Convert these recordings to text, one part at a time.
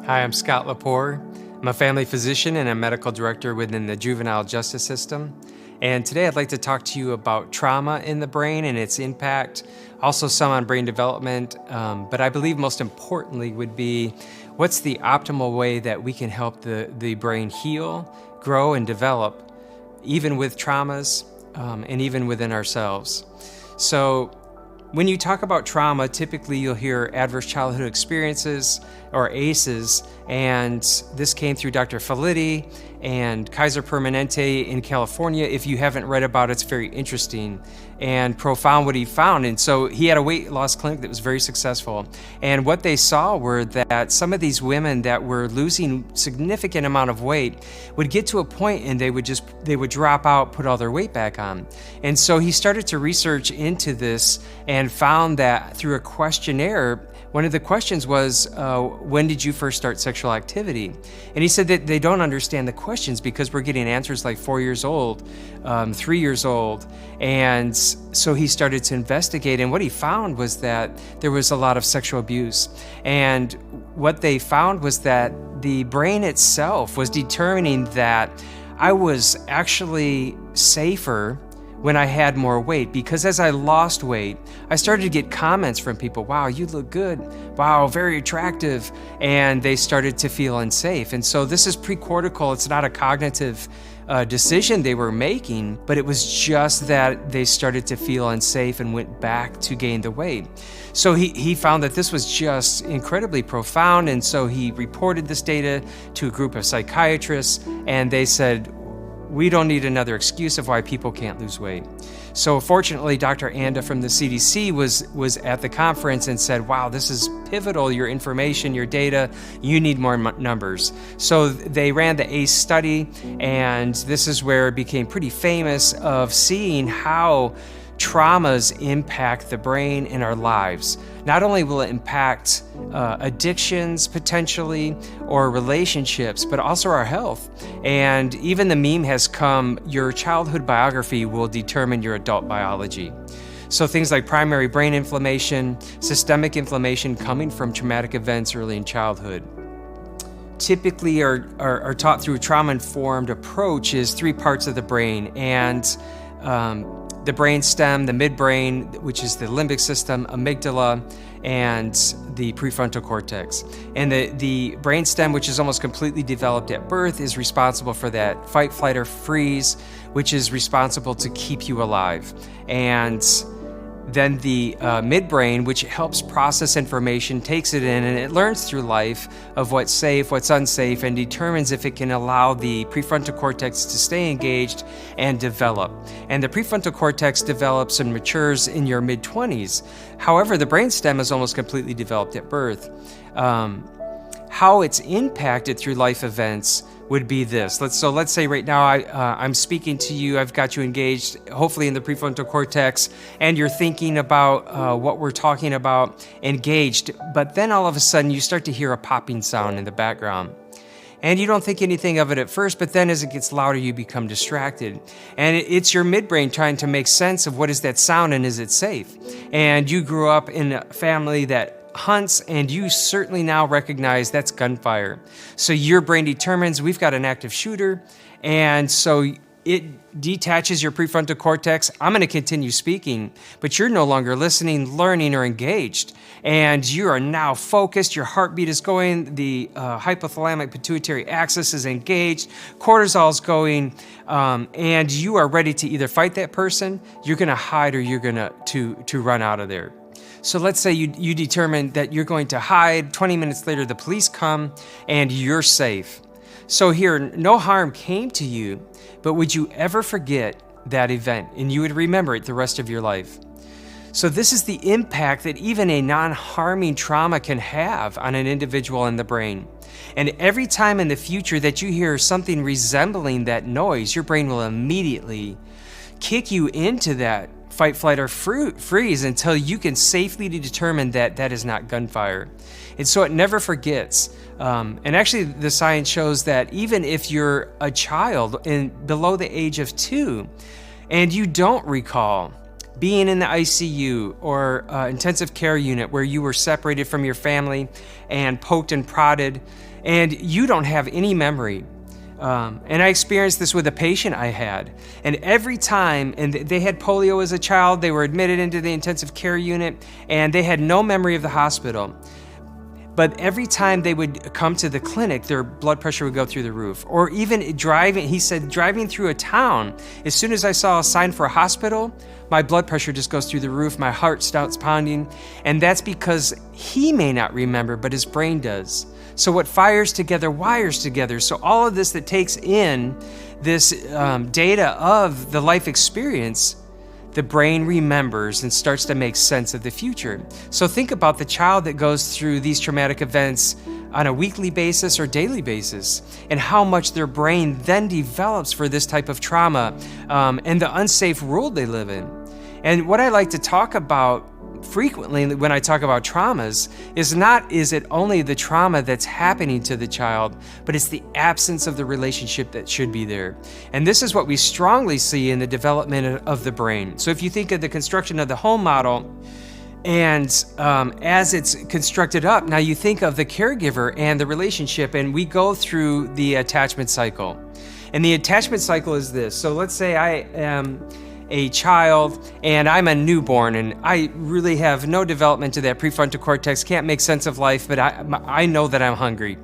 Hi, I'm Scott LePor. I'm a family physician and a medical director within the juvenile justice system. And today I'd like to talk to you about trauma in the brain and its impact, also some on brain development, but I believe most importantly would be what's the optimal way that we can help the brain heal, grow, and develop, even with traumas and even within ourselves. So when you talk about trauma, typically you'll hear adverse childhood experiences or ACEs, and this came through Dr. Felitti and Kaiser Permanente in California. If you haven't read about it, it's very interesting and profound what he found. And so he had a weight loss clinic that was very successful. And what they saw were that some of these women that were losing significant amount of weight would get to a point and they would drop out, put all their weight back on. And so he started to research into this and found that through a questionnaire, one of the questions was, when did you first start sexual activity? And he said that they don't understand the questions because we're getting answers like 4 years old, 3 years old. And so he started to investigate, and what he found was that there was a lot of sexual abuse. And what they found was that the brain itself was determining that I was actually safer when I had more weight, because as I lost weight, I started to get comments from people, wow, you look good, wow, very attractive, and they started to feel unsafe. And so this is pre-cortical, it's not a cognitive decision they were making, but it was just that they started to feel unsafe and went back to gain the weight. So he found that this was just incredibly profound, and so he reported this data to a group of psychiatrists, and they said, we don't need another excuse of why people can't lose weight. So fortunately, Dr. Anda from the CDC was at the conference and said, wow, this is pivotal, your information, your data, you need more numbers. So they ran the ACE study, and this is where it became pretty famous of seeing how traumas impact the brain in our lives. Not only will it impact addictions potentially or relationships, but also our health. And even the meme has come, your childhood biography will determine your adult biology. So things like primary brain inflammation, systemic inflammation coming from traumatic events early in childhood, typically are taught through a trauma-informed approach is 3 parts of the brain, and the brain stem, the midbrain, which is the limbic system, amygdala, and the prefrontal cortex. And the brain stem, which is almost completely developed at birth, is responsible for that fight, flight, or freeze, which is responsible to keep you alive. And then the midbrain, which helps process information, takes it in, and it learns through life of what's safe, what's unsafe, and determines if it can allow the prefrontal cortex to stay engaged and develop. And the prefrontal cortex develops and matures in your mid-20s. However, the brainstem is almost completely developed at birth. How it's impacted through life events would be this. Let's say right now I'm speaking to you, I've got you engaged, hopefully in the prefrontal cortex, and you're thinking about what we're talking about, engaged, but then all of a sudden you start to hear a popping sound in the background. And you don't think anything of it at first, but then as it gets louder, you become distracted. And it's your midbrain trying to make sense of what is that sound and is it safe? And you grew up in a family that hunts, and you certainly now recognize that's gunfire. So your brain determines we've got an active shooter, and so it detaches your prefrontal cortex. I'm going to continue speaking, but you're no longer listening, learning, or engaged. And you are now focused, your heartbeat is going, the hypothalamic pituitary axis is engaged, cortisol's going, and you are ready to either fight that person, you're going to hide, or you're going to run out of there. So let's say you determine that you're going to hide, 20 minutes later the police come, and you're safe. So here, no harm came to you, but would you ever forget that event? And you would remember it the rest of your life. So this is the impact that even a non-harming trauma can have on an individual in the brain. And every time in the future that you hear something resembling that noise, your brain will immediately kick you into that fight, flight, or freeze until you can safely determine that that is not gunfire. And so it never forgets. And actually the science shows that even if you're a child below the age of 2 and you don't recall being in the ICU or intensive care unit where you were separated from your family and poked and prodded, and you don't have any memory. And I experienced this with a patient I had. And every time, and they had polio as a child, they were admitted into the intensive care unit, and they had no memory of the hospital. But every time they would come to the clinic, their blood pressure would go through the roof. Or even driving, he said, driving through a town, as soon as I saw a sign for a hospital, my blood pressure just goes through the roof, my heart starts pounding. And that's because he may not remember, but his brain does. So what fires together wires together. So all of this that takes in this data of the life experience, the brain remembers and starts to make sense of the future. So think about the child that goes through these traumatic events on a weekly basis or daily basis, and how much their brain then develops for this type of trauma and the unsafe world they live in. And what I like to talk about frequently when I talk about traumas is it only the trauma that's happening to the child, but it's the absence of the relationship that should be there. And this is what we strongly see in the development of the brain. So if you think of the construction of the home model, and as it's constructed up, now you think of the caregiver and the relationship, and we go through the attachment cycle. And the attachment cycle is this. So let's say I am a child and I'm a newborn and I really have no development to that prefrontal cortex, can't make sense of life, but I know that I'm hungry.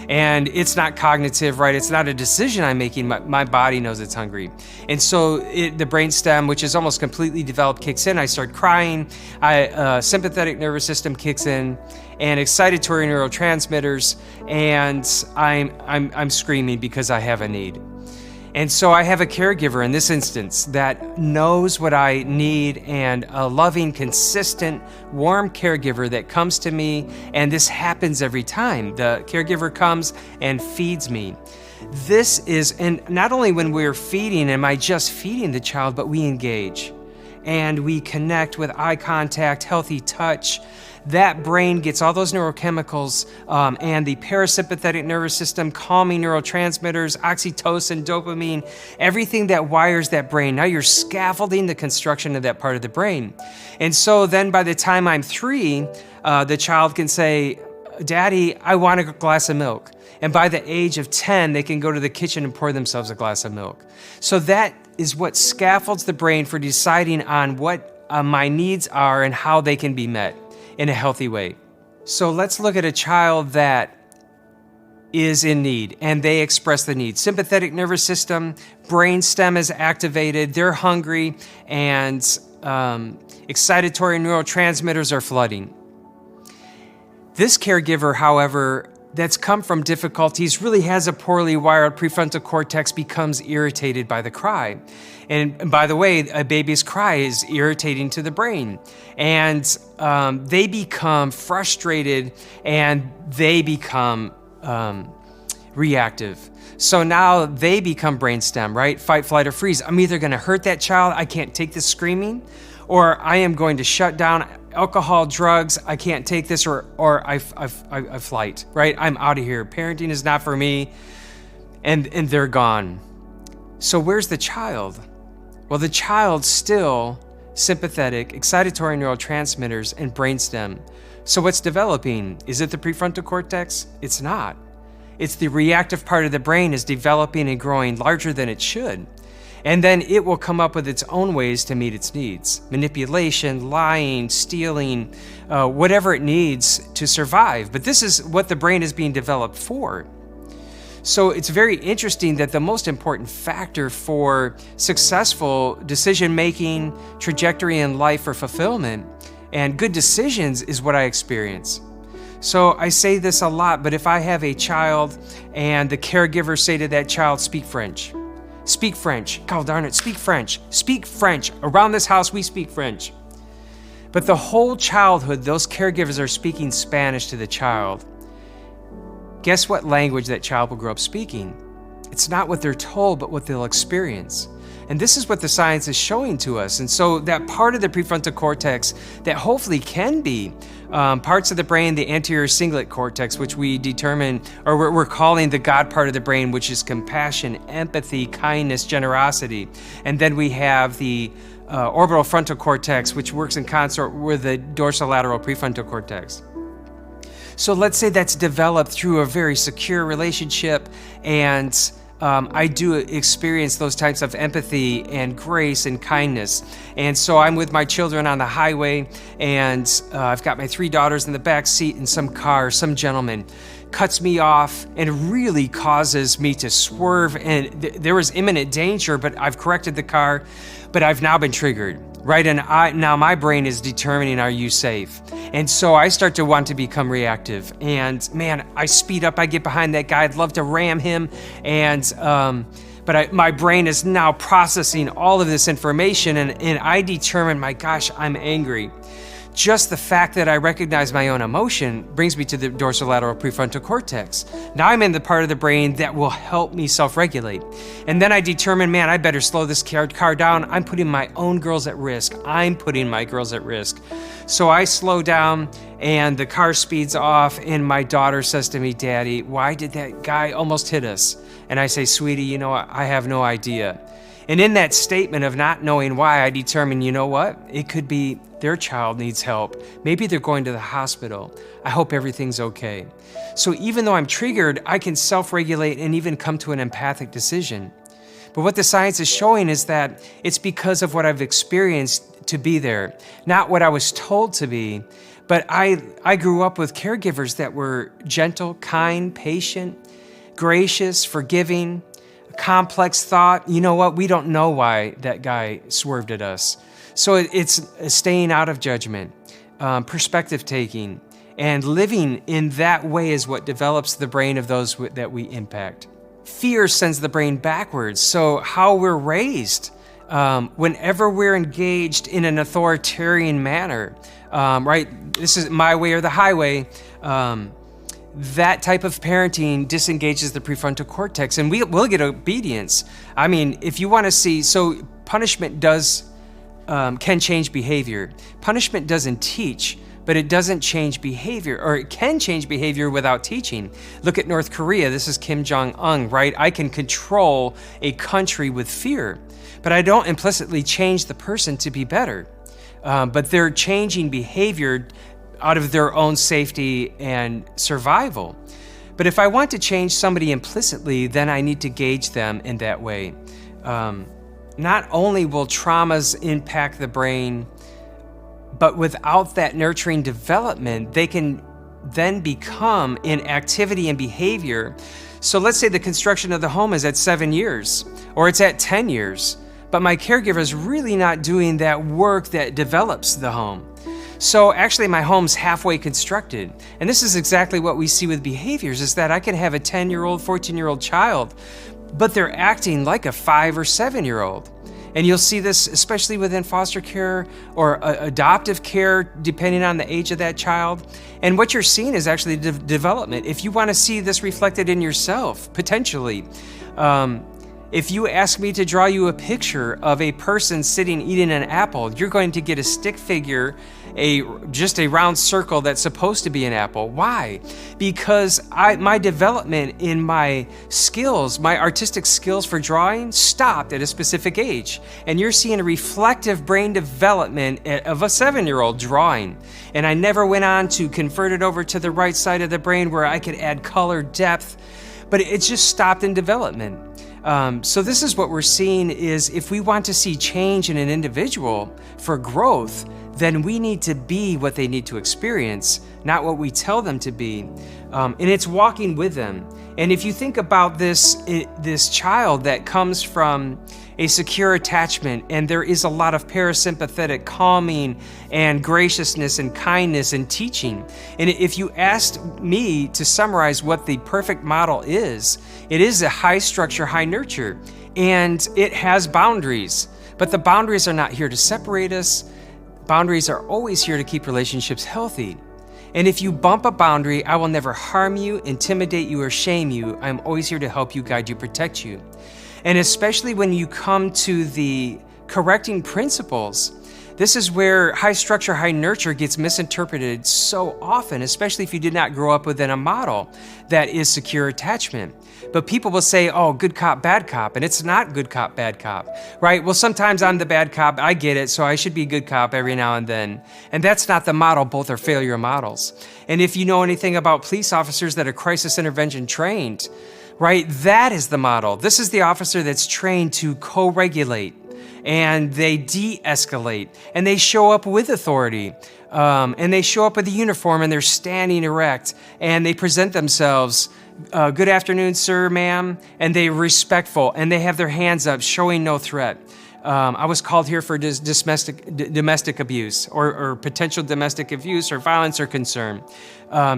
And it's not cognitive, right? It's not a decision I'm making. My body knows it's hungry. And so the brainstem, which is almost completely developed, kicks in. I start crying. Sympathetic nervous system kicks in, and excitatory neurotransmitters, and I'm screaming because I have a need. And so I have a caregiver in this instance that knows what I need, and a loving, consistent, warm caregiver that comes to me, and this happens every time. The caregiver comes and feeds me. This is, and not only when we're feeding, am I just feeding the child, but we engage and we connect with eye contact, healthy touch. That brain gets all those neurochemicals and the parasympathetic nervous system, calming neurotransmitters, oxytocin, dopamine, everything that wires that brain. Now you're scaffolding the construction of that part of the brain. And so then by the time I'm 3, the child can say, "Daddy, I want a glass of milk." And by the age of 10, they can go to the kitchen and pour themselves a glass of milk. So that is what scaffolds the brain for deciding on what my needs are and how they can be met in a healthy way. So let's look at a child that is in need and they express the need. Sympathetic nervous system, brain stem is activated, they're hungry, and excitatory neurotransmitters are flooding. This caregiver, however, that's come from difficulties, really has a poorly wired prefrontal cortex, becomes irritated by the cry. And by the way, a baby's cry is irritating to the brain. And they become frustrated and they become reactive. So now they become brainstem, right? Fight, flight, or freeze. I'm either gonna hurt that child, I can't take this screaming, or I am going to shut down. Alcohol, drugs, I can't take this, or I flight, right? I'm out of here. Parenting is not for me, and they're gone. So where's the child? Well, the child's still sympathetic, excitatory neurotransmitters, and brainstem. So what's developing? Is it the prefrontal cortex? It's not. It's the reactive part of the brain is developing and growing larger than it should. And then it will come up with its own ways to meet its needs. Manipulation, lying, stealing, whatever it needs to survive. But this is what the brain is being developed for. So it's very interesting that the most important factor for successful decision-making, trajectory in life or fulfillment, and good decisions is what I experience. So I say this a lot, but if I have a child and the caregivers say to that child, "Speak French." Speak French. God darn it, speak French. Speak French. Around this house, we speak French. But the whole childhood, those caregivers are speaking Spanish to the child. Guess what language that child will grow up speaking? It's not what they're told, but what they'll experience. And this is what the science is showing to us. And so that part of the prefrontal cortex that hopefully can be parts of the brain, the anterior cingulate cortex, which we determine, or we're calling the God part of the brain, which is compassion, empathy, kindness, generosity. And then we have the orbital frontal cortex, which works in consort with the dorsolateral prefrontal cortex. So let's say that's developed through a very secure relationship, and I do experience those types of empathy and grace and kindness. And so I'm with my children on the highway, and I've got my 3 daughters in the back seat, and some gentleman cuts me off and really causes me to swerve. And there was imminent danger, but I've corrected the car, but I've now been triggered. Right, and now my brain is determining, are you safe? And so I start to want to become reactive. And man, I speed up, I get behind that guy, I'd love to ram him. But my brain is now processing all of this information, and I determine, my gosh, I'm angry. Just the fact that I recognize my own emotion brings me to the dorsolateral prefrontal cortex. Now I'm in the part of the brain that will help me self-regulate. And then I determine, man, I better slow this car down. I'm putting my own girls at risk. I'm putting my girls at risk. So I slow down, and the car speeds off, and my daughter says to me, Daddy, why did that guy almost hit us? And I say, sweetie, you know what? I have no idea. And in that statement of not knowing why, I determine, you know what? It could be their child needs help. Maybe they're going to the hospital. I hope everything's okay. So even though I'm triggered, I can self-regulate and even come to an empathic decision. But what the science is showing is that it's because of what I've experienced to be there, not what I was told to be. But I grew up with caregivers that were gentle, kind, patient, gracious, forgiving, complex thought. You know what? We don't know why that guy swerved at us. So it's staying out of judgment, perspective taking, and living in that way is what develops the brain of those that we impact. Fear sends the brain backwards. So how we're raised, whenever we're engaged in an authoritarian manner, right? This is my way or the highway. That type of parenting disengages the prefrontal cortex, and we'll get obedience. I mean, if you want to see, so punishment can change behavior. Punishment doesn't teach, but it doesn't change behavior, or it can change behavior without teaching. Look at North Korea. This is Kim Jong-un, right? I can control a country with fear, but I don't implicitly change the person to be better. But they're changing behavior out of their own safety and survival. But if I want to change somebody implicitly, then I need to gauge them in that way. Not only will traumas impact the brain, but without that nurturing development, they can then become in activity and behavior. So let's say the construction of the home is at 7 years, or it's at 10 years, but my caregiver is really not doing that work that develops the home. So actually my home's halfway constructed. And this is exactly what we see with behaviors, is that I can have a 10-year-old, 14-year-old child, but they're acting like a 5 or 7-year-old. And you'll see this especially within foster care or adoptive care, depending on the age of that child. And what you're seeing is actually development. If you want to see this reflected in yourself, potentially, if you ask me to draw you a picture of a person sitting eating an apple, you're going to get a stick figure, just a round circle that's supposed to be an apple. Why? Because my development in my skills, my artistic skills for drawing, stopped at a specific age. And you're seeing a reflective brain development of a 7-year-old drawing. And I never went on to convert it over to the right side of the brain where I could add color, depth, but it just stopped in development. So this is what we're seeing is if we want to see change in an individual for growth, then we need to be what they need to experience, not what we tell them to be. And it's walking with them. And if you think about this child that comes from a secure attachment, and there is a lot of parasympathetic calming and graciousness and kindness and teaching. And if you asked me to summarize what the perfect model is, it is a high structure, high nurture, and it has boundaries. But the boundaries are not here to separate us. Boundaries are always here to keep relationships healthy. And if you bump a boundary, I will never harm you, intimidate you, or shame you. I'm always here to help you, guide you, protect you. And especially when you come to the correcting principles. This is where high structure, high nurture gets misinterpreted so often, especially if you did not grow up within a model that is secure attachment. But people will say, oh, good cop, bad cop, and it's not good cop, bad cop, right? Well, sometimes I'm the bad cop, I get it, so I should be a good cop every now and then. And that's not the model, both are failure models. And if you know anything about police officers that are crisis intervention trained, right, that is the model. This is the officer that's trained to co-regulate, and they de-escalate, and they show up with authority, and they show up with a uniform, and they're standing erect, and they present themselves, good afternoon, sir, ma'am, and they're respectful, and they have their hands up, showing no threat. I was called here for domestic abuse or potential domestic abuse or violence or concern.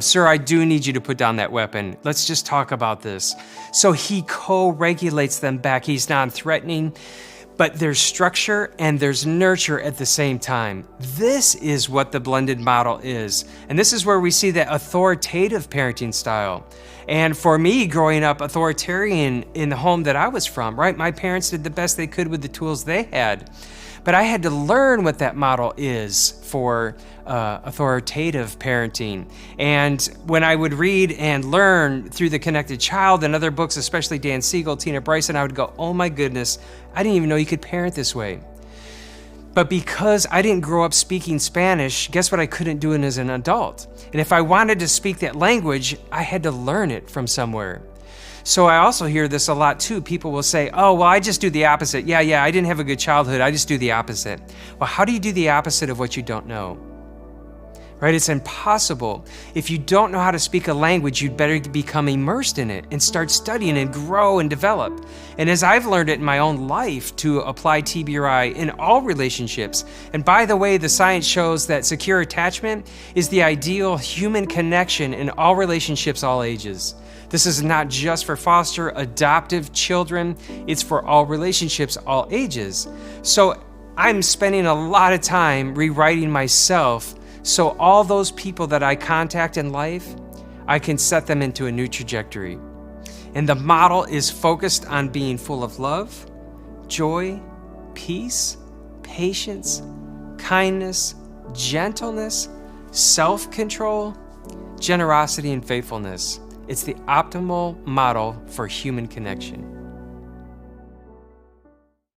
Sir, I do need you to put down that weapon. Let's just talk about this. So he co-regulates them back. He's non-threatening, but there's structure and there's nurture at the same time. This is what the blended model is. And this is where we see that authoritative parenting style. And for me, growing up authoritarian in the home that I was from, right? My parents did the best they could with the tools they had. But I had to learn what that model is for authoritative parenting. And when I would read and learn through The Connected Child and other books, especially Dan Siegel, Tina Bryson, I would go, oh my goodness, I didn't even know you could parent this way. But because I didn't grow up speaking Spanish, guess what I couldn't do as an adult? And if I wanted to speak that language, I had to learn it from somewhere. So I also hear this a lot too. People will say, oh, well, I just do the opposite. Yeah, I didn't have a good childhood. I just do the opposite. Well, how do you do the opposite of what you don't know? Right? It's impossible. If you don't know how to speak a language, you'd better become immersed in it and start studying and grow and develop. And as I've learned it in my own life to apply TBRI in all relationships, and by the way, the science shows that secure attachment is the ideal human connection in all relationships, all ages. This is not just for foster, adoptive children, it's for all relationships, all ages. So I'm spending a lot of time rewriting myself so all those people that I contact in life, I can set them into a new trajectory. And the model is focused on being full of love, joy, peace, patience, kindness, gentleness, self-control, generosity, and faithfulness. It's the optimal model for human connection.